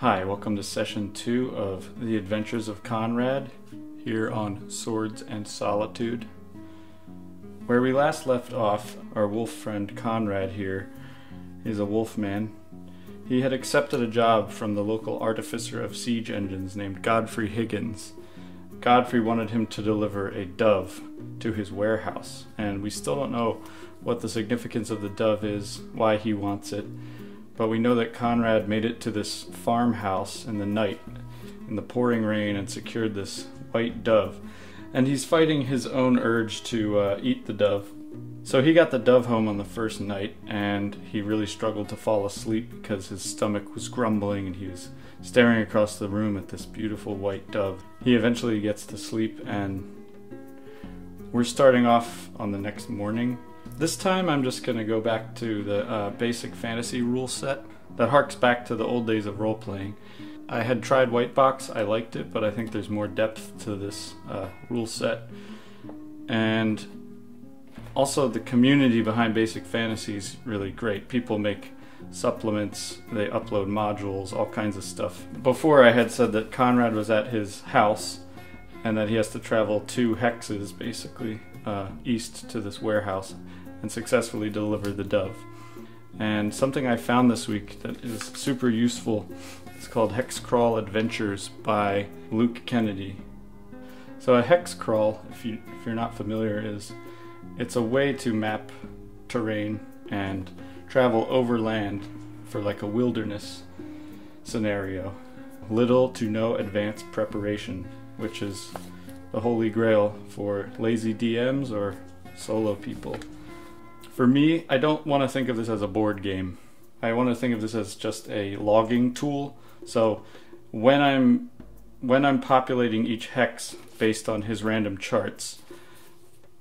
Hi, welcome to session 2 of The Adventures of Konrad, here on Swords and Solitude. Where we last left off, our wolf friend Konrad here is a wolf man. He had accepted a job from the local artificer of siege engines named Godfrey Higgins. Godfrey wanted him to deliver a dove to his warehouse, and we still don't know what the significance of the dove is, why he wants it. But we know that Konrad made it to this farmhouse in the night, in the pouring rain, and secured this white dove. And he's fighting his own urge to eat the dove. So he got the dove home on the first night, and he really struggled to fall asleep because his stomach was grumbling and he was staring across the room at this beautiful white dove. He eventually gets to sleep, and we're starting off on the next morning. This time I'm just going to go back to the basic fantasy rule set that harks back to the old days of role-playing. I had tried White Box, I liked it, but I think there's more depth to this rule set. And also the community behind basic fantasy is really great. People make supplements, they upload modules, all kinds of stuff. Before I had said that Konrad was at his house and that he has to travel 2 hexes basically east to this warehouse and successfully deliver the dove. And something I found this week that is super useful is called Hex Crawl Adventures by Luke Kennedy. So a hex crawl, if you're not familiar, it's a way to map terrain and travel overland for like a wilderness scenario. Little to no advanced preparation, which is the holy grail for lazy DMs or solo people. For me, I don't want to think of this as a board game. I want to think of this as just a logging tool. So when I'm populating each hex based on his random charts,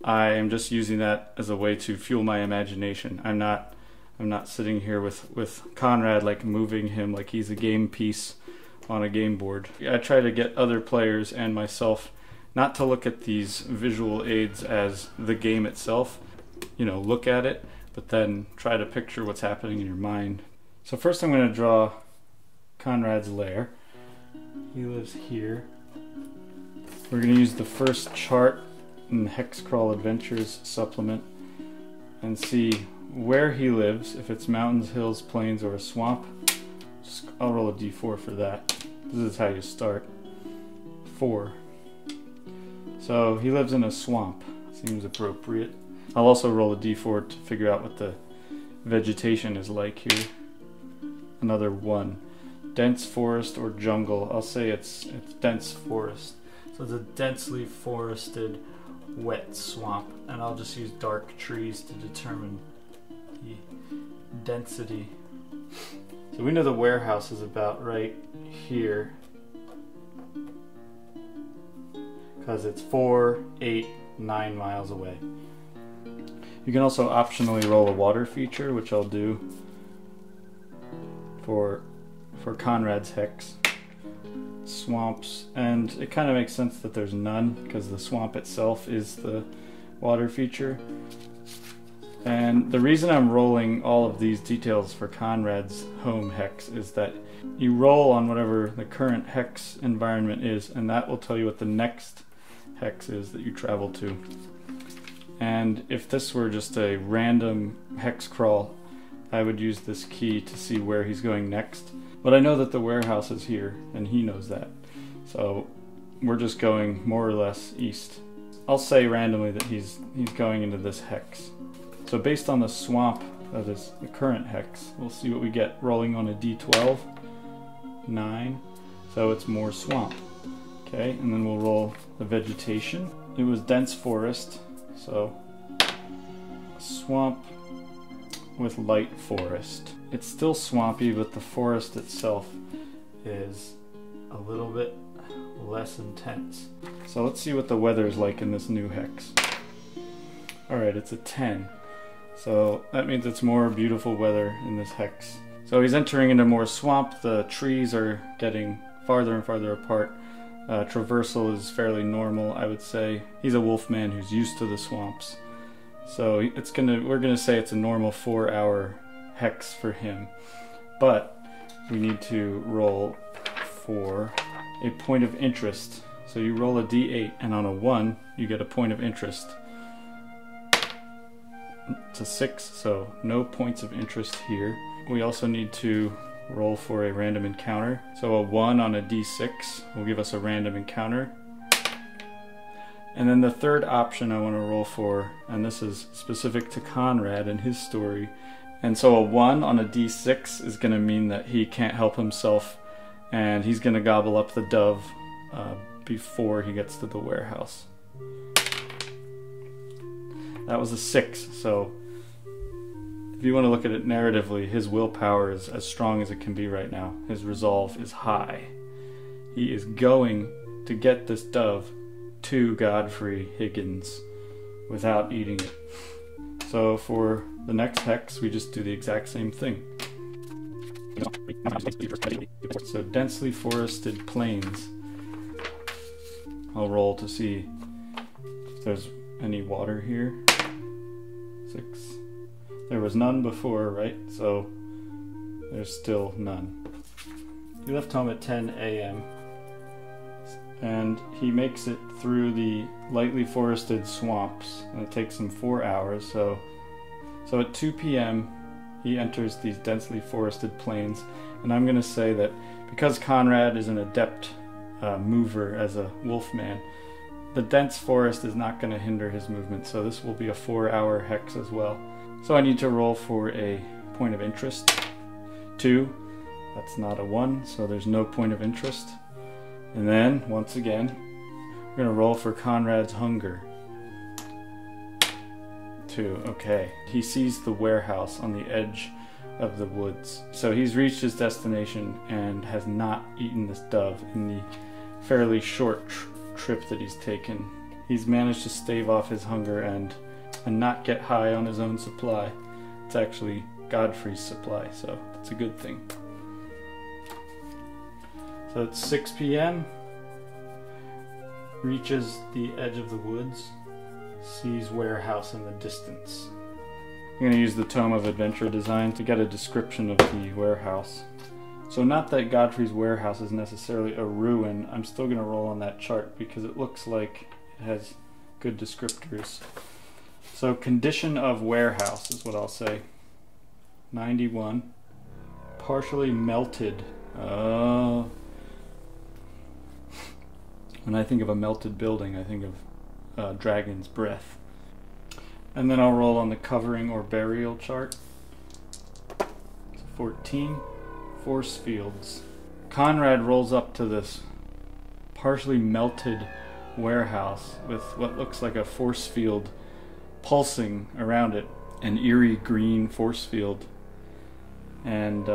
I am just using that as a way to fuel my imagination. I'm not sitting here with Konrad, like moving him like he's a game piece on a game board. I try to get other players and myself not to look at these visual aids as the game itself, look at it, but then try to picture what's happening in your mind. So first I'm going to draw Konrad's Lair. He lives here. We're going to use the first chart in the Hex Crawl Adventures supplement and see where he lives, if it's mountains, hills, plains, or a swamp. I'll roll a d4 for that. This is how you start. 4. So he lives in a swamp. Seems appropriate. I'll also roll a d4 to figure out what the vegetation is like here. Another 1. Dense forest or jungle. I'll say it's dense forest. So it's a densely forested, wet swamp. And I'll just use dark trees to determine the density. So we know the warehouse is about right here, because it's 4, 8, 9 miles away. You can also optionally roll a water feature, which I'll do for Konrad's hex. Swamps, and it kind of makes sense that there's none, because the swamp itself is the water feature. And the reason I'm rolling all of these details for Konrad's home hex is that you roll on whatever the current hex environment is, and that will tell you what the next hex is that you travel to. And if this were just a random hex crawl, I would use this key to see where he's going next. But I know that the warehouse is here, and he knows that. So we're just going more or less east. I'll say randomly that he's going into this hex. So based on the swamp that is the current hex, we'll see what we get rolling on a d12. 9. So it's more swamp. Okay, and then we'll roll the vegetation. It was dense forest, so swamp with light forest. It's still swampy, but the forest itself is a little bit less intense. So let's see what the weather's like in this new hex. Alright, it's a 10. So that means it's more beautiful weather in this hex. So he's entering into more swamp. The trees are getting farther and farther apart. Traversal is fairly normal, I would say. He's a wolf man who's used to the swamps. So we're gonna say it's a normal 4-hour hex for him. But we need to roll for a point of interest. So you roll a d8, and on a 1, you get a point of interest. It's a 6, so no points of interest here. We also need to roll for a random encounter. So a 1 on a d6 will give us a random encounter. And then the third option I want to roll for, and this is specific to Konrad and his story, and so a 1 on a d6 is going to mean that he can't help himself, and he's going to gobble up the dove before he gets to the warehouse. That was a 6, so if you want to look at it narratively, his willpower is as strong as it can be right now. His resolve is high. He is going to get this dove to Godfrey Higgins without eating it. So for the next hex, we just do the exact same thing. So densely forested plains. I'll roll to see if there's any water here. 6. There was none before, right? So there's still none. He left home at 10 a.m. and he makes it through the lightly forested swamps, and it takes him 4 hours. So at 2 p.m. he enters these densely forested plains, and I'm going to say that because Konrad is an adept mover as a wolfman, the dense forest is not going to hinder his movement, so this will be a 4-hour hex as well. So I need to roll for a point of interest. 2, that's not a 1, so there's no point of interest. And then, once again, we're going to roll for Konrad's hunger. 2, okay. He sees the warehouse on the edge of the woods. So he's reached his destination and has not eaten this dove in the fairly short trip that he's taken. He's managed to stave off his hunger and not get high on his own supply. It's actually Godfrey's supply, so it's a good thing. So it's 6 p.m. Reaches the edge of the woods, sees warehouse in the distance. I'm going to use the Tome of Adventure Design to get a description of the warehouse. So not that Godfrey's warehouse is necessarily a ruin, I'm still going to roll on that chart because it looks like it has good descriptors. So condition of warehouse is what I'll say. 91. Partially melted. When I think of a melted building, I think of dragon's breath. And then I'll roll on the covering or burial chart. So 14. Force fields. Konrad rolls up to this partially melted warehouse with what looks like a force field pulsing around it, an eerie green force field. And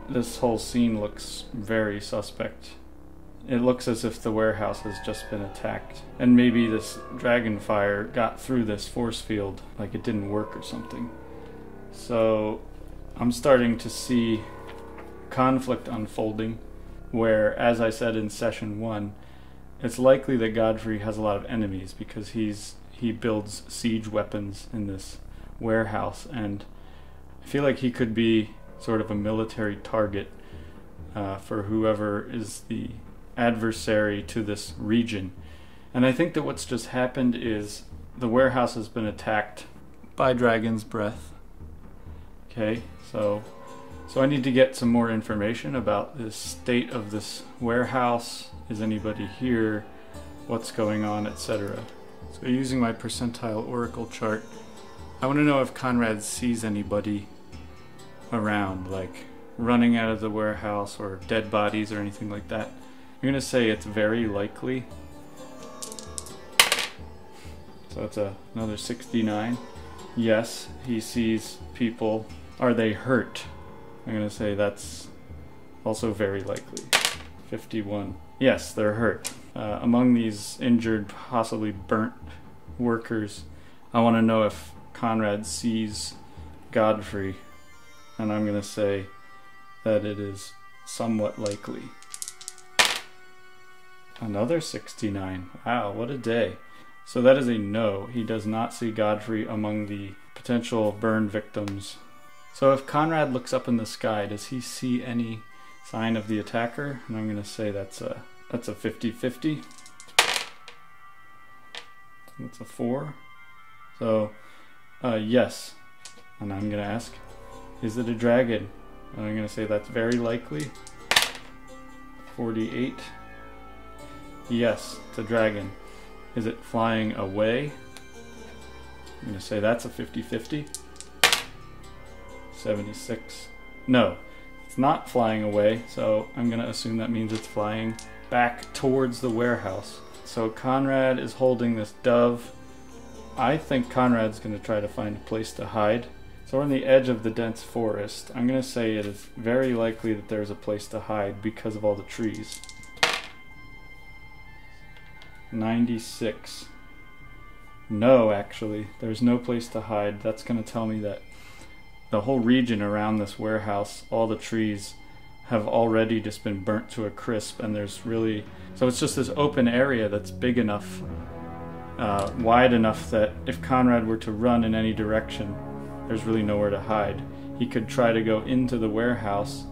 this whole scene looks very suspect. It looks as if the warehouse has just been attacked, and maybe this dragon fire got through this force field, like it didn't work or something. So I'm starting to see conflict unfolding, where, as I said in session 1, it's likely that Godfrey has a lot of enemies because he builds siege weapons in this warehouse, and I feel like he could be sort of a military target for whoever is the adversary to this region. And I think that what's just happened is the warehouse has been attacked by dragon's breath. Okay, so I need to get some more information about the state of this warehouse. Is anybody here? What's going on, etc. So using my percentile oracle chart, I want to know if Konrad sees anybody around, like running out of the warehouse or dead bodies or anything like that. I'm going to say it's very likely. So it's another 69. Yes, he sees people. Are they hurt? I'm going to say that's also very likely. 51. Yes, they're hurt. Among these injured, possibly burnt workers, I want to know if Konrad sees Godfrey, and I'm going to say that it is somewhat likely. Another 69. Wow, what a day. So that is a no. He does not see Godfrey among the potential burn victims. So if Konrad looks up in the sky, does he see any sign of the attacker, and I'm going to say that's a 50-50. That's a 4. So, yes. And I'm going to ask, is it a dragon? And I'm going to say that's very likely. 48. Yes, it's a dragon. Is it flying away? I'm going to say that's a 50-50. 76. No, it's not flying away, so I'm going to assume that means it's flying back towards the warehouse. So Konrad is holding this dove. I think Konrad's going to try to find a place to hide. So we're on the edge of the dense forest. I'm going to say it is very likely that there's a place to hide because of all the trees. 96. No, actually, there's no place to hide. That's going to tell me that the whole region around this warehouse, all the trees, have already just been burnt to a crisp, and there's really... So it's just this open area that's big enough, wide enough that if Konrad were to run in any direction, there's really nowhere to hide. He could try to go into the warehouse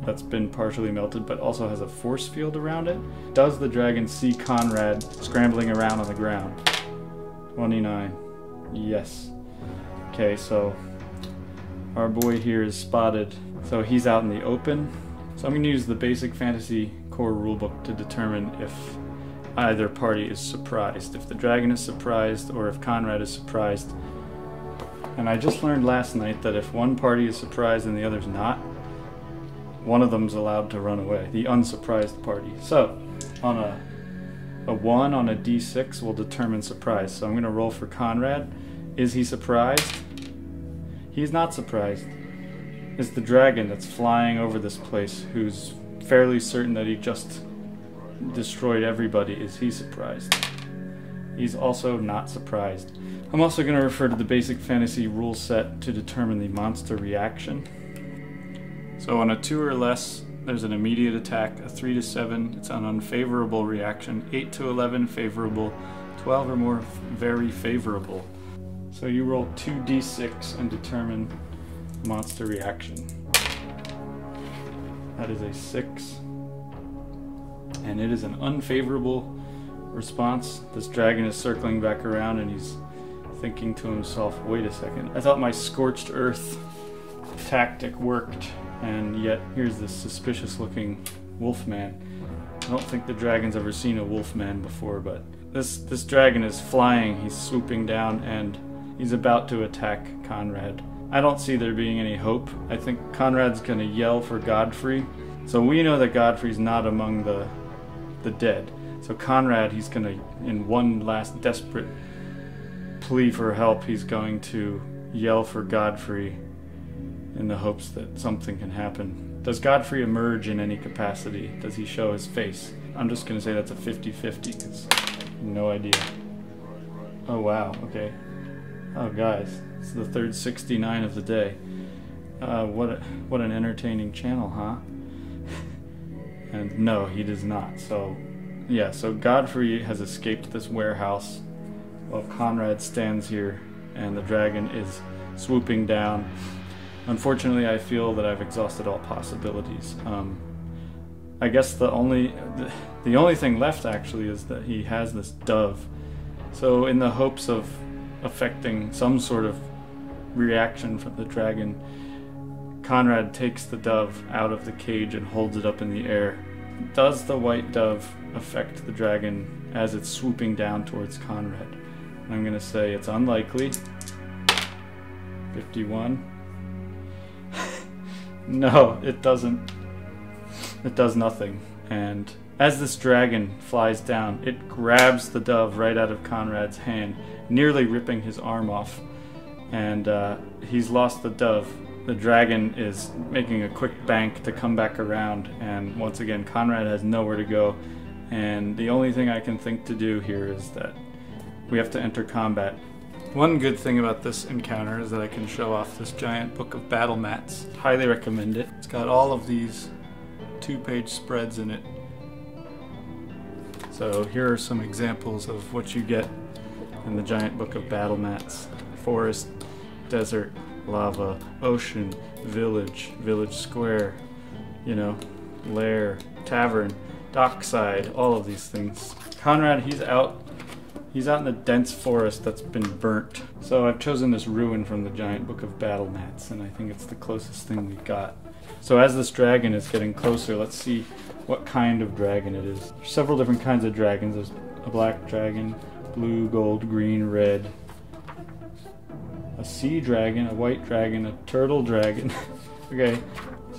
that's been partially melted, but also has a force field around it. Does the dragon see Konrad scrambling around on the ground? 29. Yes. Okay, so our boy here is spotted. So he's out in the open. So I'm going to use the basic fantasy core rulebook to determine if either party is surprised. If the dragon is surprised or if Konrad is surprised. And I just learned last night that if one party is surprised and the other's not, one of them's allowed to run away, the unsurprised party. So on a 1 on a d6 will determine surprise. So I'm going to roll for Konrad. Is he surprised? He's not surprised. It's the dragon that's flying over this place, who's fairly certain that he just destroyed everybody. Is he surprised? He's also not surprised. I'm also going to refer to the basic fantasy rule set to determine the monster reaction. So on a 2 or less, there's an immediate attack. A 3 to 7, it's an unfavorable reaction. 8 to 11, favorable. 12 or more, very favorable. So you roll 2d6 and determine monster reaction. That is a 6. And it is an unfavorable response. This dragon is circling back around and he's thinking to himself, wait a second, I thought my scorched earth tactic worked, and yet here's this suspicious looking wolfman. I don't think the dragon's ever seen a wolfman before, but this dragon is flying, he's swooping down, and he's about to attack Konrad. I don't see there being any hope. I think Konrad's gonna yell for Godfrey. So we know that Godfrey's not among the dead. So Konrad, he's gonna, in one last desperate plea for help, he's going to yell for Godfrey in the hopes that something can happen. Does Godfrey emerge in any capacity? Does he show his face? I'm just gonna say that's a 50-50 because no idea. Oh wow, okay. Oh guys, it's the third 69 of the day. What an entertaining channel, huh? And no, he does not. So yeah, so Godfrey has escaped this warehouse while Konrad stands here and the dragon is swooping down. Unfortunately, I feel that I've exhausted all possibilities. I guess the only thing left actually is that he has this dove. So in the hopes of affecting some sort of reaction from the dragon, Konrad takes the dove out of the cage and holds it up in the air. Does the white dove affect the dragon as it's swooping down towards Konrad? I'm going to say it's unlikely. 51. No, it doesn't. It does nothing. And as this dragon flies down, it grabs the dove right out of Konrad's hand, nearly ripping his arm off. And he's lost the dove. The dragon is making a quick bank to come back around, and once again Konrad has nowhere to go, and the only thing I can think to do here is that we have to enter combat. One good thing about this encounter is that I can show off this giant book of battle mats. Highly recommend it. It's got all of these 2-page spreads in it. So here are some examples of what you get in the giant book of battle mats. Forest, desert, lava, ocean, village, village square, you know, lair, tavern, dockside, all of these things. Konrad, he's out in the dense forest that's been burnt. So I've chosen this ruin from the giant book of battle mats, and I think it's the closest thing we've got. So as this dragon is getting closer, let's see what kind of dragon it is. There's several different kinds of dragons. There's a black dragon, blue, gold, green, red, a sea dragon, a white dragon, a turtle dragon. Okay,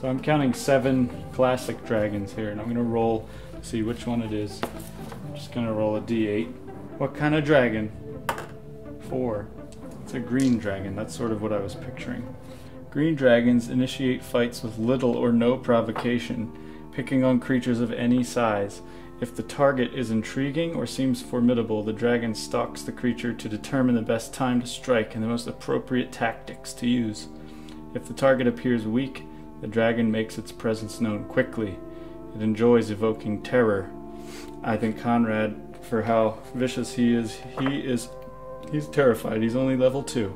so I'm counting 7 classic dragons here, and I'm gonna roll to see which one it is. I'm just gonna roll a d8. What kind of dragon? 4. It's a green dragon. That's sort of what I was picturing. Green dragons initiate fights with little or no provocation, picking on creatures of any size. If the target is intriguing or seems formidable, the dragon stalks the creature to determine the best time to strike and the most appropriate tactics to use. If the target appears weak, the dragon makes its presence known quickly. It enjoys evoking terror. I think Konrad, for how vicious he's terrified. He's only level 2.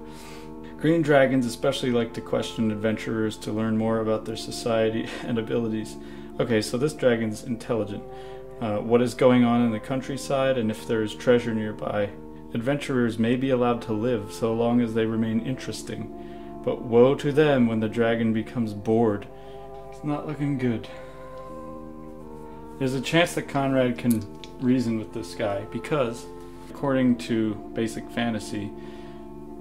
Green dragons especially like to question adventurers to learn more about their society and abilities. Okay, so this dragon's intelligent. What is going on in the countryside and if there is treasure nearby. Adventurers may be allowed to live so long as they remain interesting. But woe to them when the dragon becomes bored. It's not looking good. There's a chance that Konrad can reason with this guy because, according to basic fantasy,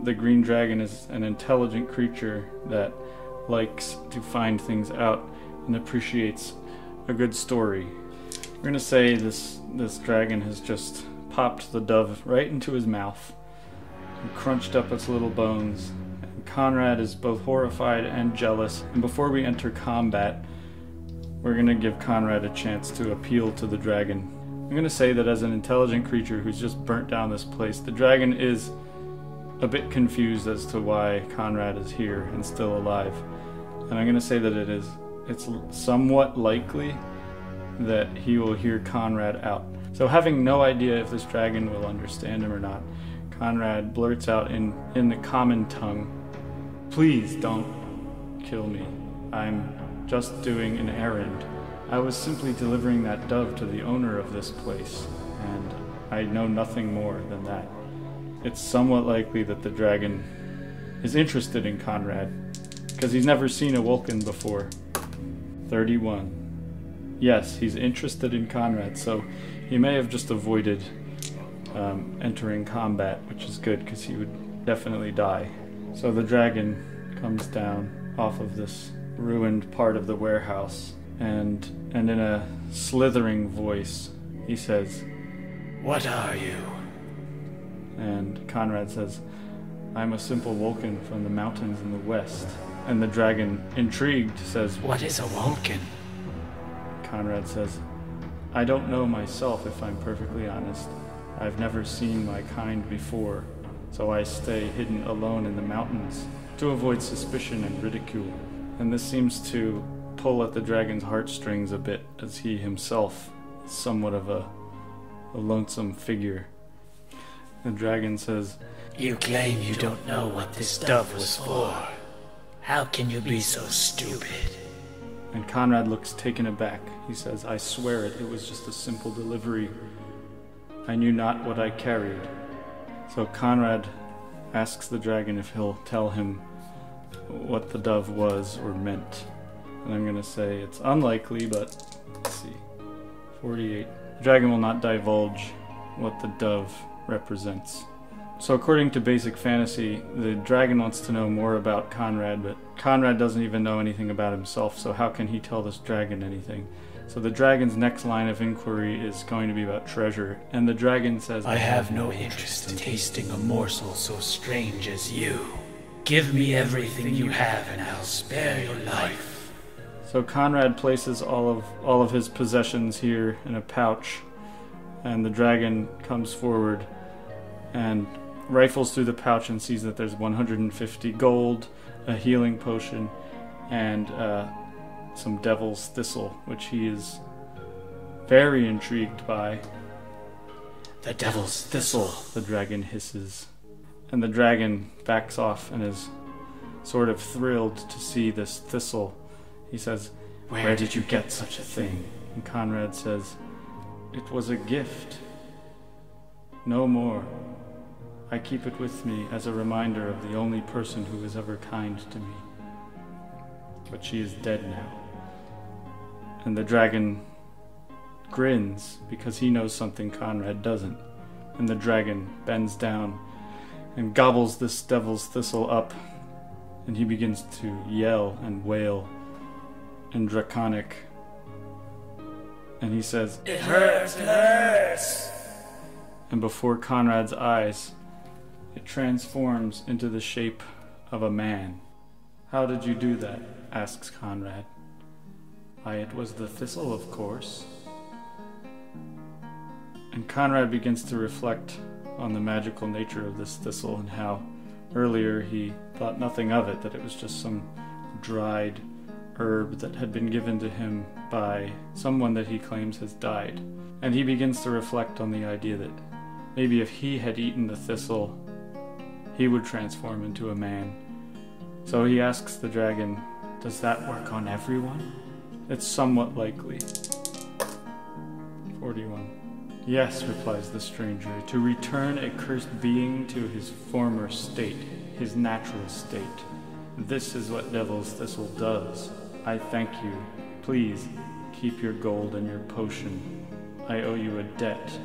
the green dragon is an intelligent creature that likes to find things out and appreciates a good story. We're going to say this dragon has just popped the dove right into his mouth and crunched up its little bones. And Konrad is both horrified and jealous. And before we enter combat, we're going to give Konrad a chance to appeal to the dragon. I'm going to say that as an intelligent creature who's just burnt down this place, the dragon is a bit confused as to why Konrad is here and still alive. And I'm going to say that it's somewhat likely that he will hear Konrad out. So having no idea if this dragon will understand him or not, Konrad blurts out in the common tongue, "Please don't kill me. I'm just doing an errand. I was simply delivering that dove to the owner of this place, and I know nothing more than that." It's somewhat likely that the dragon is interested in Konrad, because he's never seen a Vulcan before. 31. Yes, he's interested in Konrad, so he may have just avoided entering combat, which is good, because he would definitely die. So the dragon comes down off of this ruined part of the warehouse, and in a slithering voice, he says, "What are you?" And Konrad says, "I'm a simple Vulcan from the mountains in the west." And the dragon, intrigued, says, "What is a Vulcan?" Konrad says, "I don't know myself, if I'm perfectly honest. I've never seen my kind before, so I stay hidden alone in the mountains to avoid suspicion and ridicule." And this seems to pull at the dragon's heartstrings a bit, as he himself is somewhat of a lonesome figure. The dragon says, "You claim you don't know what this dove was for. How can you be so stupid?" And Konrad looks taken aback. He says, "I swear it was just a simple delivery. I knew not what I carried." So Konrad asks the dragon if he'll tell him what the dove was or meant. And I'm going to say it's unlikely, but let's see. 48. The dragon will not divulge what the dove represents. So according to basic fantasy, the dragon wants to know more about Konrad, but Konrad doesn't even know anything about himself, so how can he tell this dragon anything? So the dragon's next line of inquiry is going to be about treasure, and the dragon says, "I have no interest in tasting a morsel so strange as you. Give me everything you have and I'll spare your life." So Konrad places all of his possessions here in a pouch, and the dragon comes forward and rifles through the pouch and sees that there's 150 gold, a healing potion, and some devil's thistle, which he is very intrigued by. "The devil's thistle," the dragon hisses. And the dragon backs off and is sort of thrilled to see this thistle. He says, Where did you get such a thing? And Konrad says, "It was a gift. No more. I keep it with me as a reminder of the only person who was ever kind to me. But she is dead now." And the dragon grins because he knows something Konrad doesn't. And the dragon bends down and gobbles this devil's thistle up, and he begins to yell and wail in Draconic. And he says, It hurts, it hurts! And before Konrad's eyes, it transforms into the shape of a man. "How did you do that?" asks Konrad. "Why, it was the thistle, of course." And Konrad begins to reflect on the magical nature of this thistle and how earlier he thought nothing of it, that it was just some dried herb that had been given to him by someone that he claims has died. And he begins to reflect on the idea that maybe if he had eaten the thistle, he would transform into a man. So he asks the dragon, "Does that work on everyone?" "It's somewhat likely." 41. "Yes," replies the stranger, "to return a cursed being to his former state, his natural state. This is what Devil's Thistle does. I thank you. Please, keep your gold and your potion. I owe you a debt."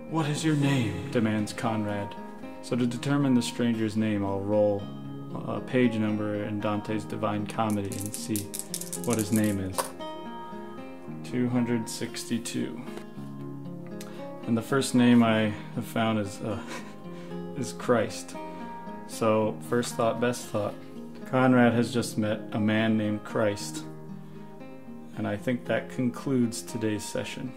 "What is your name?" demands Konrad. So to determine the stranger's name, I'll roll a page number in Dante's Divine Comedy and see what his name is. 262. And the first name I have found is Christ. So, first thought, best thought. Konrad has just met a man named Christ. And I think that concludes today's session.